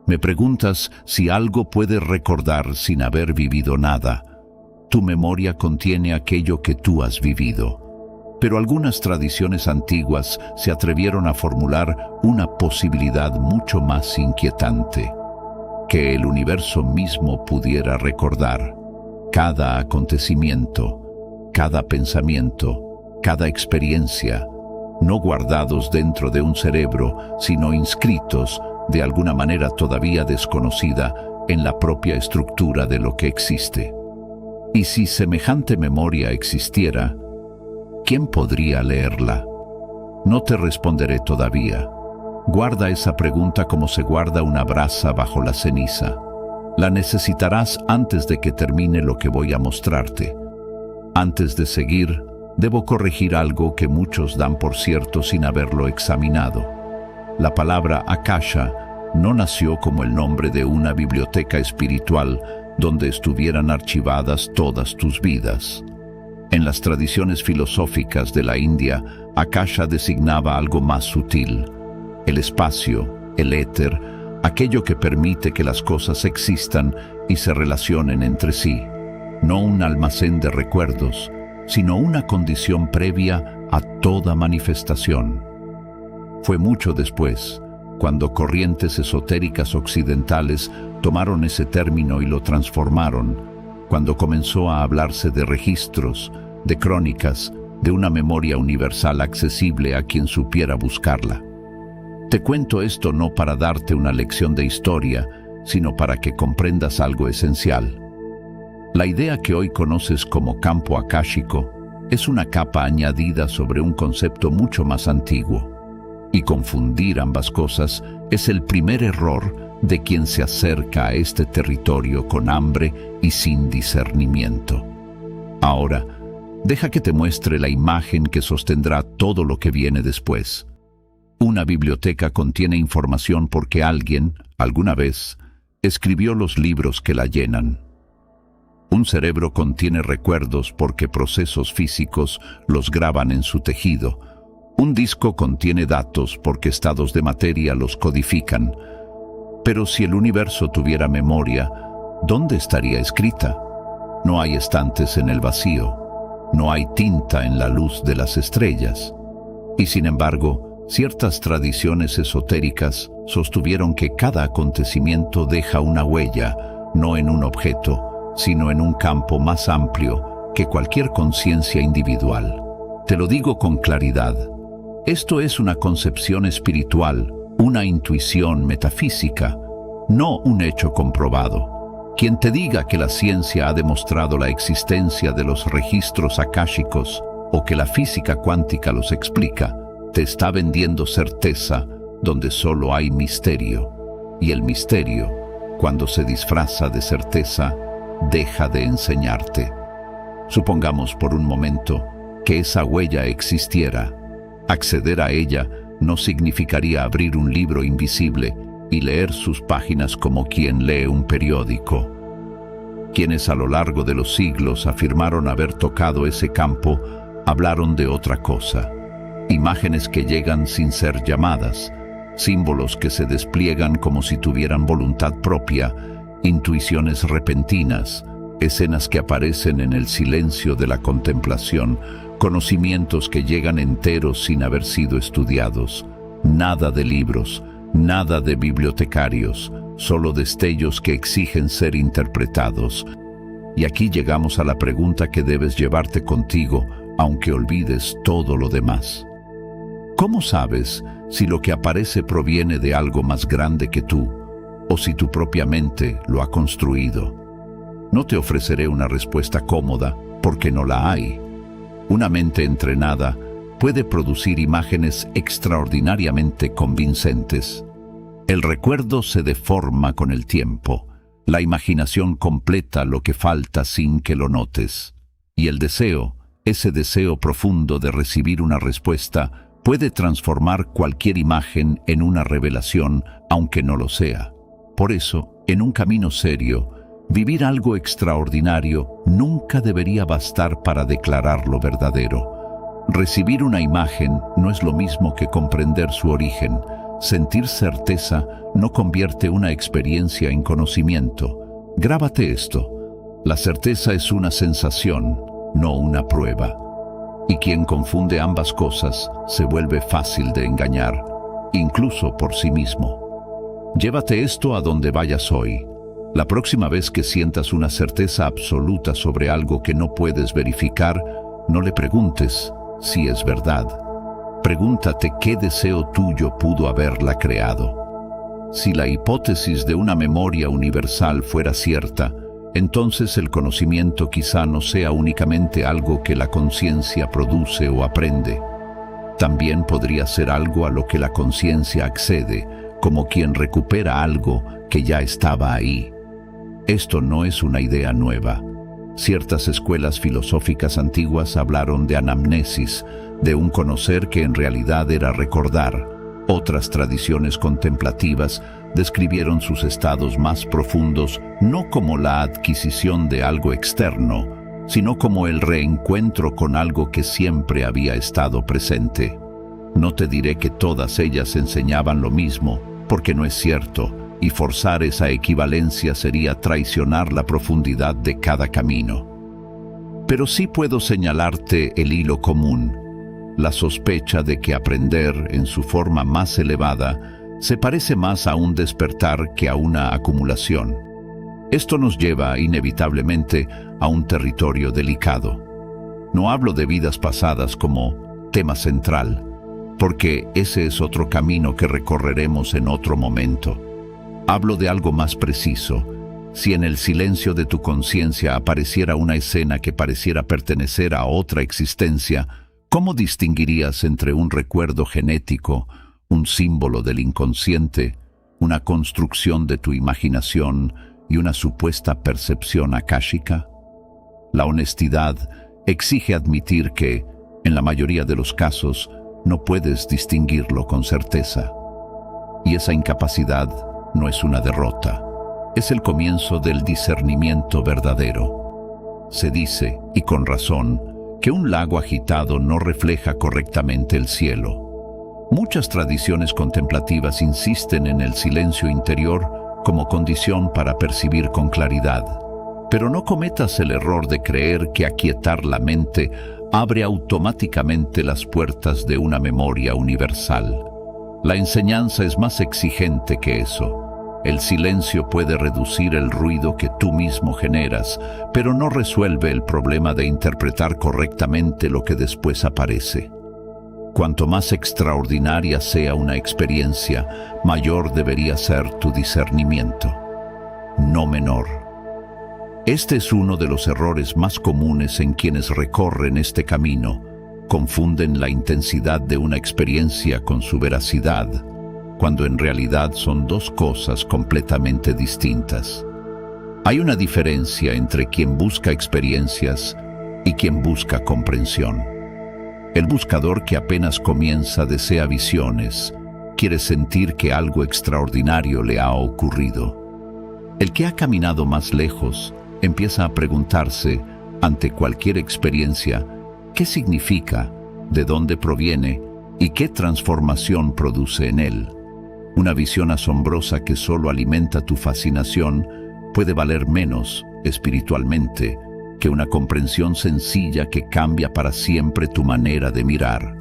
Me preguntas si algo puedes recordar sin haber vivido nada. Tu memoria contiene aquello que tú has vivido. Pero algunas tradiciones antiguas se atrevieron a formular una posibilidad mucho más inquietante: que el universo mismo pudiera recordar cada acontecimiento, cada pensamiento, cada experiencia, no guardados dentro de un cerebro, sino inscritos, de alguna manera todavía desconocida, en la propia estructura de lo que existe. Y si semejante memoria existiera, ¿quién podría leerla? No te responderé todavía. Guarda esa pregunta como se guarda una brasa bajo la ceniza. La necesitarás antes de que termine lo que voy a mostrarte. Antes de seguir, debo corregir algo que muchos dan por cierto sin haberlo examinado. La palabra Akasha no nació como el nombre de una biblioteca espiritual donde estuvieran archivadas todas tus vidas. En las tradiciones filosóficas de la India, Akasha designaba algo más sutil: el espacio, el éter, aquello que permite que las cosas existan y se relacionen entre sí. No un almacén de recuerdos, sino una condición previa a toda manifestación. Fue mucho después, cuando corrientes esotéricas occidentales tomaron ese término y lo transformaron, cuando comenzó a hablarse de registros, de crónicas, de una memoria universal accesible a quien supiera buscarla. Te cuento esto no para darte una lección de historia, sino para que comprendas algo esencial. La idea que hoy conoces como campo akáshico es una capa añadida sobre un concepto mucho más antiguo. Y confundir ambas cosas es el primer error de quien se acerca a este territorio con hambre y sin discernimiento. Ahora, deja que te muestre la imagen que sostendrá todo lo que viene después. Una biblioteca contiene información porque alguien, alguna vez, escribió los libros que la llenan. Un cerebro contiene recuerdos porque procesos físicos los graban en su tejido. Un disco contiene datos porque estados de materia los codifican. Pero si el universo tuviera memoria, ¿dónde estaría escrita? No hay estantes en el vacío. No hay tinta en la luz de las estrellas. Y sin embargo, ciertas tradiciones esotéricas sostuvieron que cada acontecimiento deja una huella, no en un objeto, sino en un campo más amplio que cualquier conciencia individual. Te lo digo con claridad. Esto es una concepción espiritual, una intuición metafísica, no un hecho comprobado. Quien te diga que la ciencia ha demostrado la existencia de los registros akáshicos o que la física cuántica los explica, te está vendiendo certeza donde solo hay misterio. Y el misterio, cuando se disfraza de certeza, deja de enseñarte. Supongamos por un momento que esa huella existiera. Acceder a ella no significaría abrir un libro invisible y leer sus páginas como quien lee un periódico. Quienes a lo largo de los siglos afirmaron haber tocado ese campo, hablaron de otra cosa. Imágenes que llegan sin ser llamadas, símbolos que se despliegan como si tuvieran voluntad propia, intuiciones repentinas, escenas que aparecen en el silencio de la contemplación, conocimientos que llegan enteros sin haber sido estudiados. Nada de libros, nada de bibliotecarios, solo destellos que exigen ser interpretados. Y aquí llegamos a la pregunta que debes llevarte contigo, aunque olvides todo lo demás. ¿Cómo sabes si lo que aparece proviene de algo más grande que tú, o si tu propia mente lo ha construido? No te ofreceré una respuesta cómoda, porque no la hay. Una mente entrenada puede producir imágenes extraordinariamente convincentes. El recuerdo se deforma con el tiempo. La imaginación completa lo que falta sin que lo notes. Y el deseo, ese deseo profundo de recibir una respuesta, puede transformar cualquier imagen en una revelación, aunque no lo sea. Por eso, en un camino serio, vivir algo extraordinario nunca debería bastar para declararlo verdadero. Recibir una imagen no es lo mismo que comprender su origen, Sentir certeza no convierte una experiencia en conocimiento. Grábate esto. La certeza es una sensación, no una prueba. Y quien confunde ambas cosas se vuelve fácil de engañar, incluso por sí mismo. Llévate esto a donde vayas hoy. La próxima vez que sientas una certeza absoluta sobre algo que no puedes verificar, no le preguntes si es verdad. Pregúntate qué deseo tuyo pudo haberla creado. Si la hipótesis de una memoria universal fuera cierta, entonces el conocimiento quizá no sea únicamente algo que la conciencia produce o aprende. También podría ser algo a lo que la conciencia accede, como quien recupera algo que ya estaba ahí. Esto no es una idea nueva. Ciertas escuelas filosóficas antiguas hablaron de anamnesis, de un conocer que en realidad era recordar. Otras tradiciones contemplativas describieron sus estados más profundos no como la adquisición de algo externo, sino como el reencuentro con algo que siempre había estado presente. No te diré que todas ellas enseñaban lo mismo, porque no es cierto, y forzar esa equivalencia sería traicionar la profundidad de cada camino. Pero sí puedo señalarte el hilo común, la sospecha de que aprender en su forma más elevada se parece más a un despertar que a una acumulación. Esto nos lleva inevitablemente a un territorio delicado. No hablo de vidas pasadas como tema central, porque ese es otro camino que recorreremos en otro momento. Hablo de algo más preciso. Si en el silencio de tu conciencia apareciera una escena que pareciera pertenecer a otra existencia, ¿cómo distinguirías entre un recuerdo genético, un símbolo del inconsciente, una construcción de tu imaginación y una supuesta percepción akáshica? La honestidad exige admitir que, en la mayoría de los casos, no puedes distinguirlo con certeza. Y esa incapacidad no es una derrota, es el comienzo del discernimiento verdadero. Se dice, y con razón, que un lago agitado no refleja correctamente el cielo. Muchas tradiciones contemplativas insisten en el silencio interior como condición para percibir con claridad. Pero no cometas el error de creer que aquietar la mente abre automáticamente las puertas de una memoria universal. La enseñanza es más exigente que eso. El silencio puede reducir el ruido que tú mismo generas, pero no resuelve el problema de interpretar correctamente lo que después aparece. Cuanto más extraordinaria sea una experiencia, mayor debería ser tu discernimiento, no menor. Este es uno de los errores más comunes en quienes recorren este camino. Confunden la intensidad de una experiencia con su veracidad, cuando en realidad son dos cosas completamente distintas. Hay una diferencia entre quien busca experiencias y quien busca comprensión. El buscador que apenas comienza desea visiones, quiere sentir que algo extraordinario le ha ocurrido. El que ha caminado más lejos empieza a preguntarse, ante cualquier experiencia, ¿qué significa, de dónde proviene y qué transformación produce en él? Una visión asombrosa que solo alimenta tu fascinación puede valer menos, espiritualmente, que una comprensión sencilla que cambia para siempre tu manera de mirar.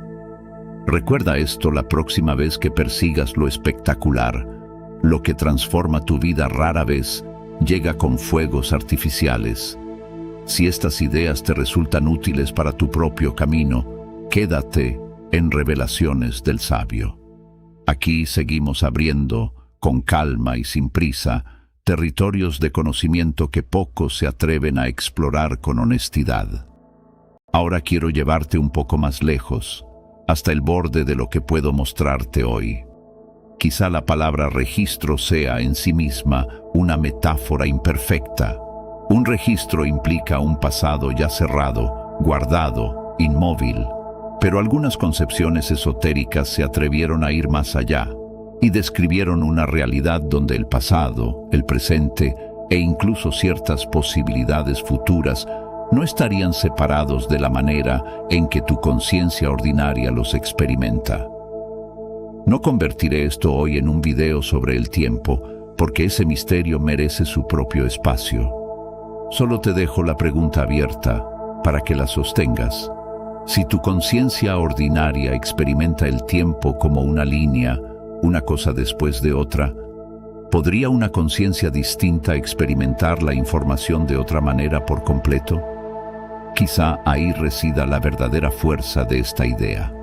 Recuerda esto la próxima vez que persigas lo espectacular. Lo que transforma tu vida rara vez llega con fuegos artificiales. Si estas ideas te resultan útiles para tu propio camino, quédate en Revelaciones del Sabio. Aquí seguimos abriendo, con calma y sin prisa, territorios de conocimiento que pocos se atreven a explorar con honestidad. Ahora quiero llevarte un poco más lejos, hasta el borde de lo que puedo mostrarte hoy. Quizá la palabra registro sea en sí misma una metáfora imperfecta. Un registro implica un pasado ya cerrado, guardado, inmóvil. Pero algunas concepciones esotéricas se atrevieron a ir más allá y describieron una realidad donde el pasado, el presente e incluso ciertas posibilidades futuras no estarían separados de la manera en que tu conciencia ordinaria los experimenta. No convertiré esto hoy en un video sobre el tiempo, porque ese misterio merece su propio espacio. Solo te dejo la pregunta abierta para que la sostengas. Si tu conciencia ordinaria experimenta el tiempo como una línea, una cosa después de otra, ¿podría una conciencia distinta experimentar la información de otra manera por completo? Quizá ahí resida la verdadera fuerza de esta idea.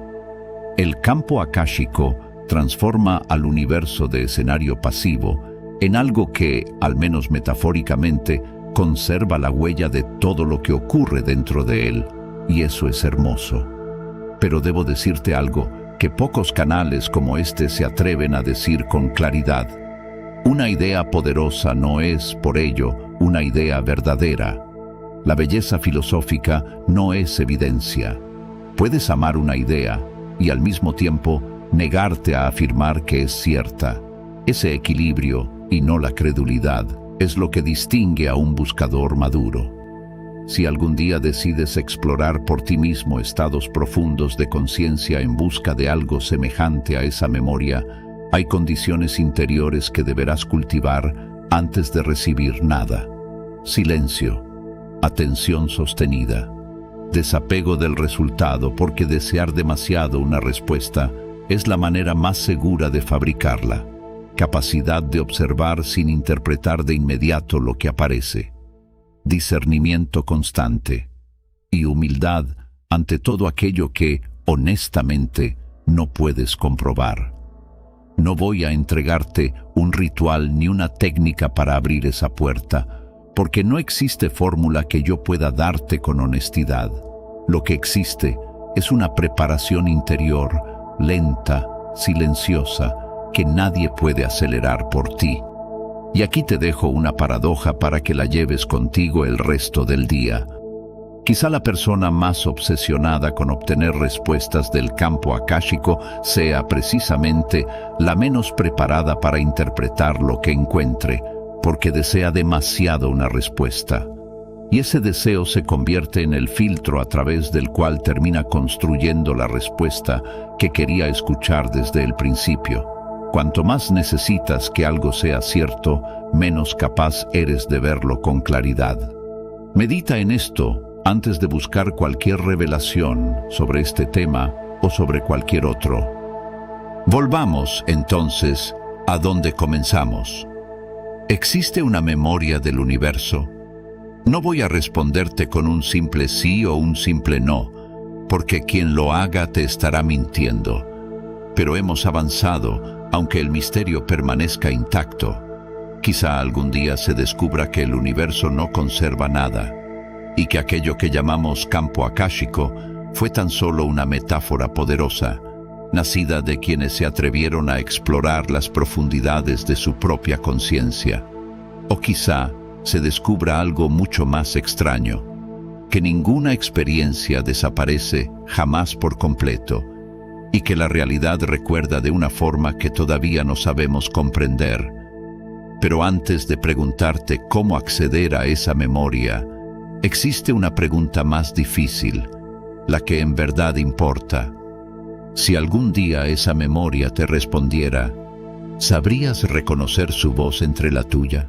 El campo akáshico transforma al universo de escenario pasivo en algo que, al menos metafóricamente, conserva la huella de todo lo que ocurre dentro de él, y eso es hermoso. Pero debo decirte algo que pocos canales como este se atreven a decir con claridad. Una idea poderosa no es, por ello, una idea verdadera. La belleza filosófica no es evidencia. Puedes amar una idea y al mismo tiempo negarte a afirmar que es cierta. Ese equilibrio, y no la credulidad, es lo que distingue a un buscador maduro. Si algún día decides explorar por ti mismo estados profundos de conciencia en busca de algo semejante a esa memoria, hay condiciones interiores que deberás cultivar antes de recibir nada. Silencio, atención sostenida, desapego del resultado, porque desear demasiado una respuesta es la manera más segura de fabricarla. Capacidad de observar sin interpretar de inmediato lo que aparece. Discernimiento constante y humildad ante todo aquello que, honestamente, no puedes comprobar. No voy a entregarte un ritual ni una técnica para abrir esa puerta, porque no existe fórmula que yo pueda darte con honestidad. Lo que existe es una preparación interior, lenta, silenciosa, que nadie puede acelerar por ti. Y aquí te dejo una paradoja para que la lleves contigo el resto del día. Quizá la persona más obsesionada con obtener respuestas del campo akáshico sea precisamente la menos preparada para interpretar lo que encuentre, porque desea demasiado una respuesta. Y ese deseo se convierte en el filtro a través del cual termina construyendo la respuesta que quería escuchar desde el principio. Cuanto más necesitas que algo sea cierto, menos capaz eres de verlo con claridad. Medita en esto antes de buscar cualquier revelación sobre este tema o sobre cualquier otro. Volvamos, entonces, a donde comenzamos. ¿Existe una memoria del universo? No voy a responderte con un simple sí o un simple no, porque quien lo haga te estará mintiendo. Pero hemos avanzado, aunque el misterio permanezca intacto. Quizá algún día se descubra que el universo no conserva nada, y que aquello que llamamos campo akáshico fue tan solo una metáfora poderosa, nacida de quienes se atrevieron a explorar las profundidades de su propia conciencia. O quizá se descubra algo mucho más extraño, que ninguna experiencia desaparece jamás por completo, y que la realidad recuerda de una forma que todavía no sabemos comprender. Pero antes de preguntarte cómo acceder a esa memoria, existe una pregunta más difícil, la que en verdad importa. Si algún día esa memoria te respondiera, ¿sabrías reconocer su voz entre la tuya?